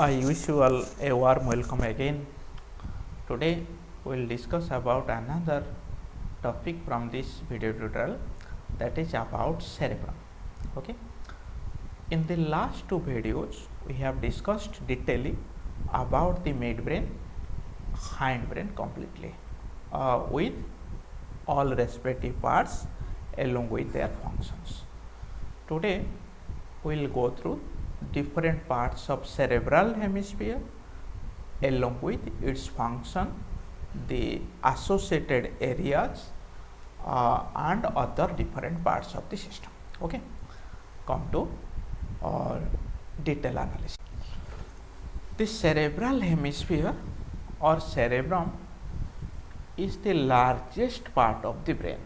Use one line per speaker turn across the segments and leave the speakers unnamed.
I wish you all a warm welcome again. Today we will discuss about another topic from this video tutorial, that is about cerebrum. Okay. In the last two videos we have discussed detailing about the midbrain, hindbrain completely with all respective parts along with their functions. Today we will go through different parts of cerebral hemisphere along with its function, the associated areas and other different parts of the system. Okay, come to detail analysis. The cerebral hemisphere or cerebrum is the largest part of the brain.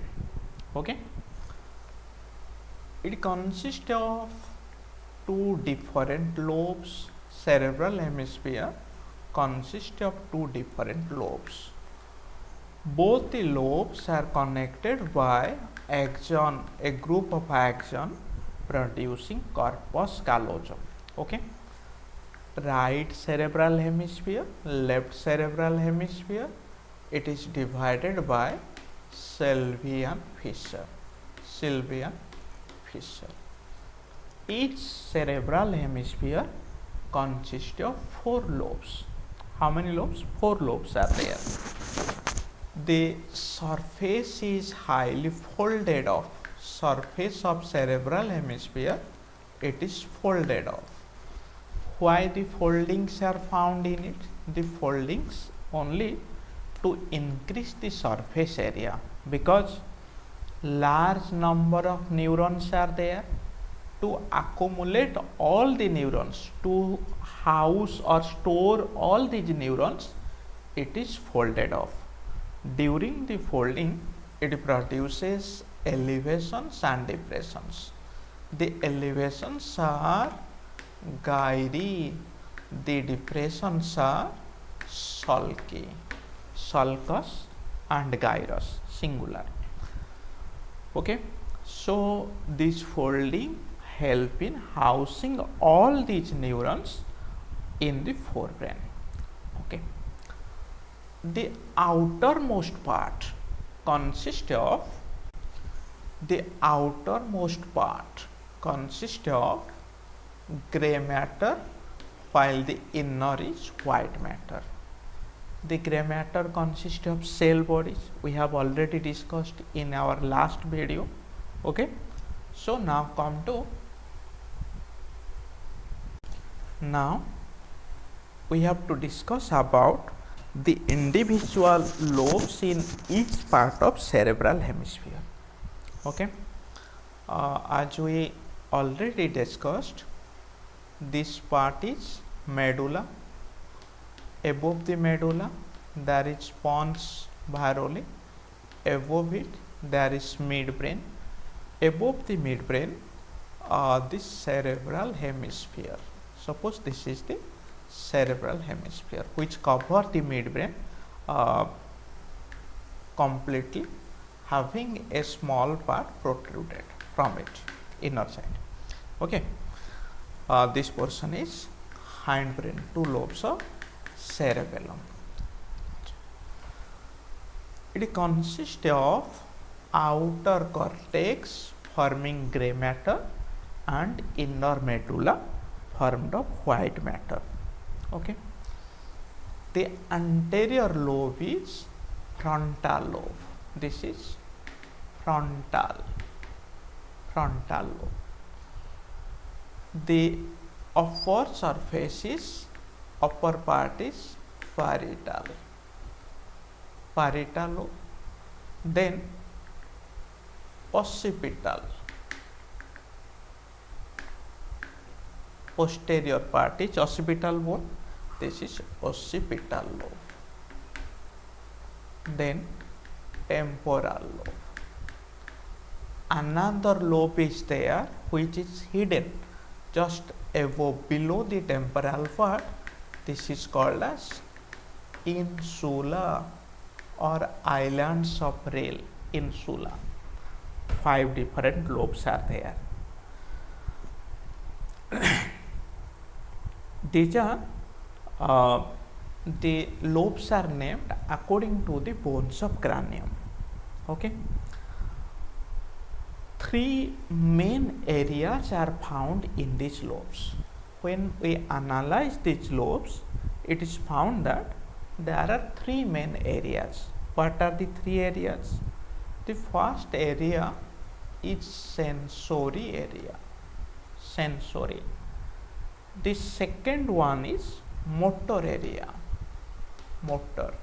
Okay, it consists of two different lobes. Cerebral hemisphere consists of two different lobes. Both the lobes are connected by axon, a group of axon producing corpus callosum. Okay, right cerebral hemisphere, left cerebral hemisphere, it is divided by Sylvian fissure. Sylvian fissure. Each cerebral hemisphere consists of four lobes. How many lobes? Four lobes are there. The surface is highly folded off. Surface of cerebral hemisphere, it is folded off. Why the foldings are found in it? The foldings only to increase the surface area, because large number of neurons are there. To accumulate all the neurons, to house or store all these neurons, it is folded off. During the folding, it produces elevations and depressions. The elevations are gyri, the depressions are sulci, sulcus and gyrus, singular. Okay, so this folding help in housing all these neurons in the forebrain. Okay, the outermost part consists of gray matter, while the inner is white matter. The gray matter consists of cell bodies. We have already discussed in our last video. Okay, so now we have to discuss about the individual lobes in each part of cerebral hemisphere. Okay, as we already discussed, this part is medulla. Above the medulla there is pons varolii. Above it there is midbrain. Above the midbrain this cerebral hemisphere. Suppose this is the cerebral hemisphere which cover the midbrain completely, having a small part protruded from it, inner side. Okay, this portion is hindbrain, two lobes of cerebellum. It consists of outer cortex forming gray matter and inner medulla formed of white matter. Okay, the anterior lobe is frontal lobe. This is frontal lobe. The upper surface is, upper part is parietal lobe. Then occipital, posterior part is occipital bone. This is occipital lobe. Then temporal lobe. Another lobe is there which is hidden just above, below the temporal part. This is called as insula or islands of Rayleigh. Insula. 5 different lobes are there. These are uh, the lobes are named according to the bones of cranium. Okay, three main areas are found in these lobes. When we analyze these lobes, it is found that there are three main areas. What are the three areas? The first area is sensory area. Sensory. The second one is motor area. Motor.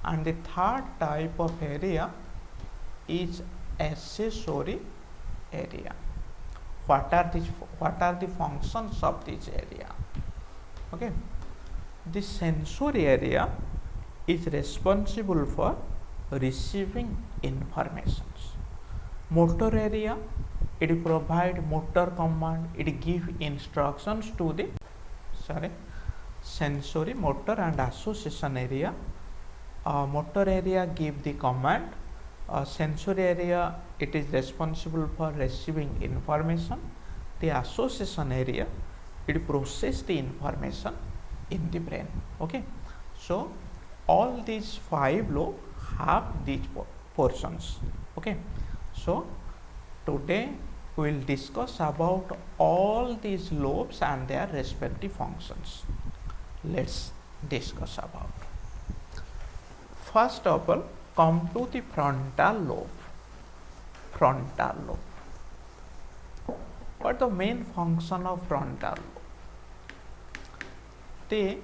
And the third type of area is accessory area. What are the functions of this area? Okay, the sensory area is responsible for receiving informations. Motor area, it provide motor command, it give instructions to the sensory, motor and association area. Motor area give the command. Sensory area, it is responsible for receiving information. The association area, it process the information in the brain. Okay, so all these five lobes have these portions. Okay, so today we will discuss about all these lobes and their respective functions. Let's discuss about. First of all, come to the frontal lobe. Frontal lobe. What is the main function of frontal lobe? The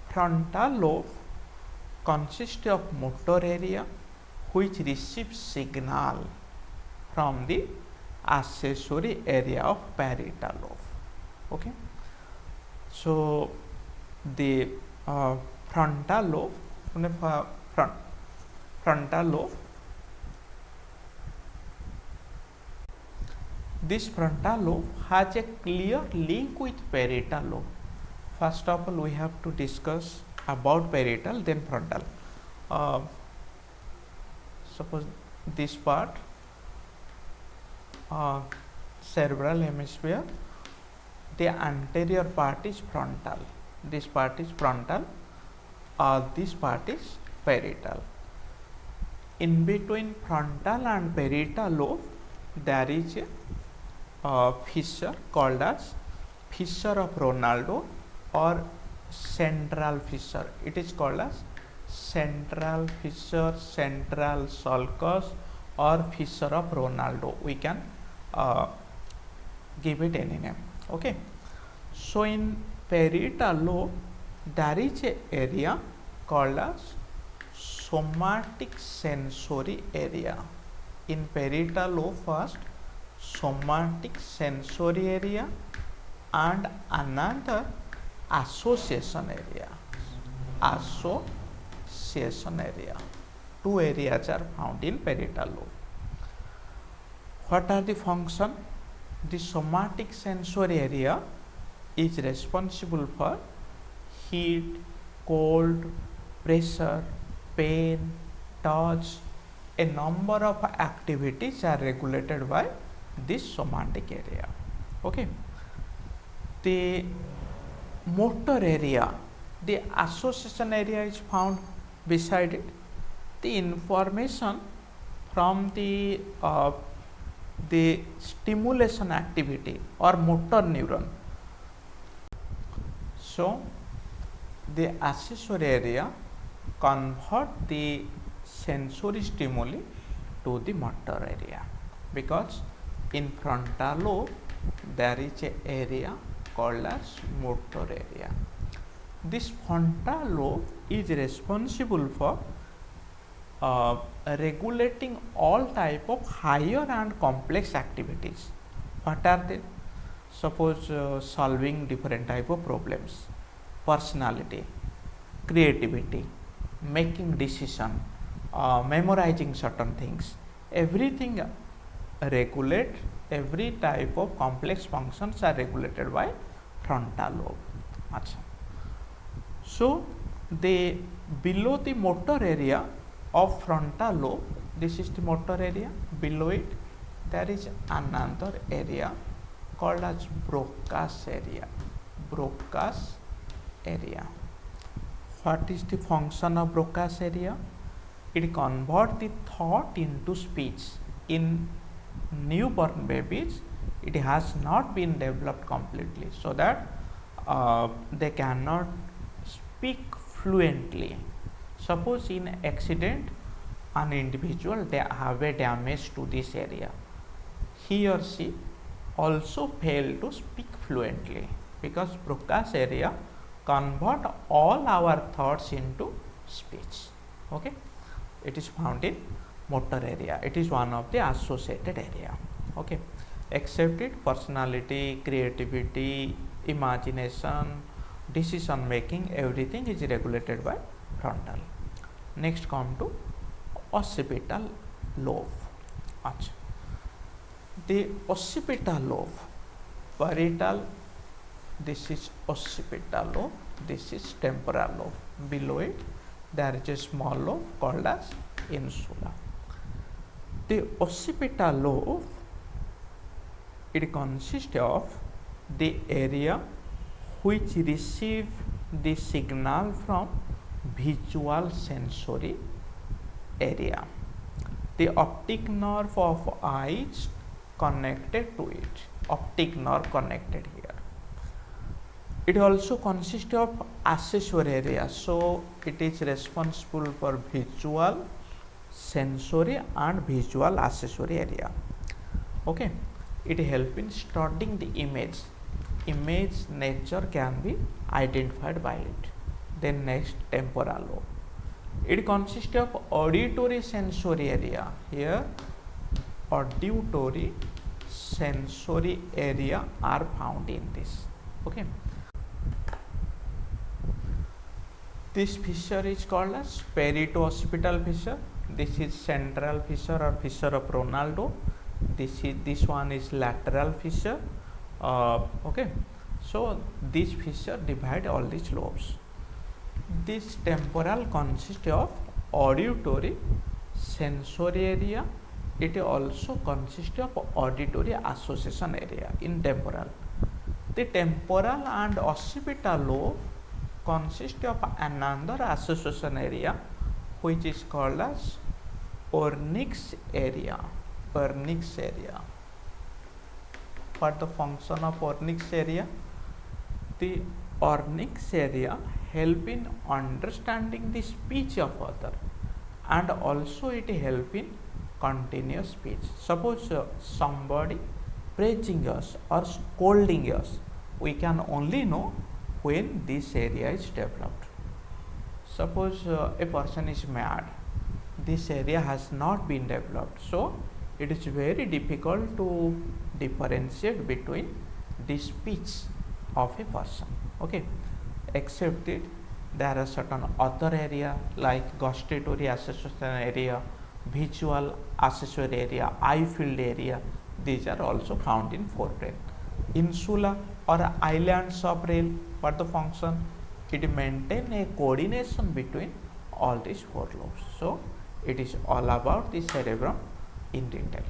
frontal lobe consists of motor area which receives signal from the accessory area of parietal lobe. Okay, so the frontal lobe, frontal lobe, this frontal lobe has a clear link with parietal lobe. First of all, we have to discuss about parietal, then frontal. Suppose this part, cerebral hemisphere, the anterior part is frontal, this part is frontal, this part is parietal. In between frontal and parietal lobe, there is a fissure called as fissure of Ronaldo or central fissure. It is called as central fissure, central sulcus or fissure of Ronaldo. We can give it any name. Okay, so in parietal lobe there is a area called as somatic sensory area. In parietal lobe, first somatic sensory area and another association area. Association area. Two areas are found in parietal lobe. What are the function? The somatic sensory area is responsible for heat, cold, pressure, pain, touch. A number of activities are regulated by this somatic area. Okay, the motor area, the association area is found beside it. The information from the stimulation activity or motor neuron. So the accessory area convert the sensory stimuli to the motor area, because in frontal lobe there is a area called as motor area. This frontal lobe is responsible for regulating all type of higher and complex activities. What are they? Suppose solving different type of problems, personality, creativity, making decision, memorizing certain things, everything regulate, every type of complex functions are regulated by frontal lobe. Achha. So the below the motor area of frontal lobe, this is the motor area, below it there is another area called as Broca's area. Broca's area. What is the function of Broca's area? It converts the thought into speech. In newborn babies, it has not been developed completely, so that they cannot speak fluently. Suppose in accident an individual they have a damage to this area, he or she also fail to speak fluently, because Broca's area convert all our thoughts into speech. Okay, it is found in motor area. It is one of the associated area. Okay, except it, personality, creativity, imagination, decision making, everything is regulated by frontal. Next come to occipital lobe. Achha. The occipital lobe, parietal, this is occipital lobe, this is temporal lobe. Below it there is a small lobe called as insula. The occipital lobe, it consists of the area which receive the signal from visual sensory area. The optic nerve of eyes connected to it, optic nerve connected here. It also consists of accessory area, so it is responsible for visual, sensory and visual accessory area. Okay, it helps in studying the image. Image nature can be identified by it. Then next, temporal lobe. It consists of auditory sensory area. Here auditory sensory area are found in this. Okay, this fissure is called as perito-occipital fissure. This is central fissure or fissure of Ronaldo. This one is lateral fissure. Okay, so this fissure divide all these lobes. This temporal consists of auditory sensory area. It also consists of auditory association area in temporal. The temporal and occipital lobe consist of another association area which is called as Wernicke's area. Wernicke's area. What the function of Wernicke's area? The Wernicke's area help in understanding the speech of other, and also it help in continuous speech. Suppose somebody praising us or scolding us, we can only know when this area is developed. Suppose a person is mad, this area has not been developed, so it is very difficult to differentiate between the speech of a person. Okay, except it, there are certain other area like gustatory association area, visual accessory area, eye field area. These are also found in forebrain. Insula or islands of Rayleigh, what the function? It maintain a coordination between all these four lobes. So it is all about the cerebrum in detail.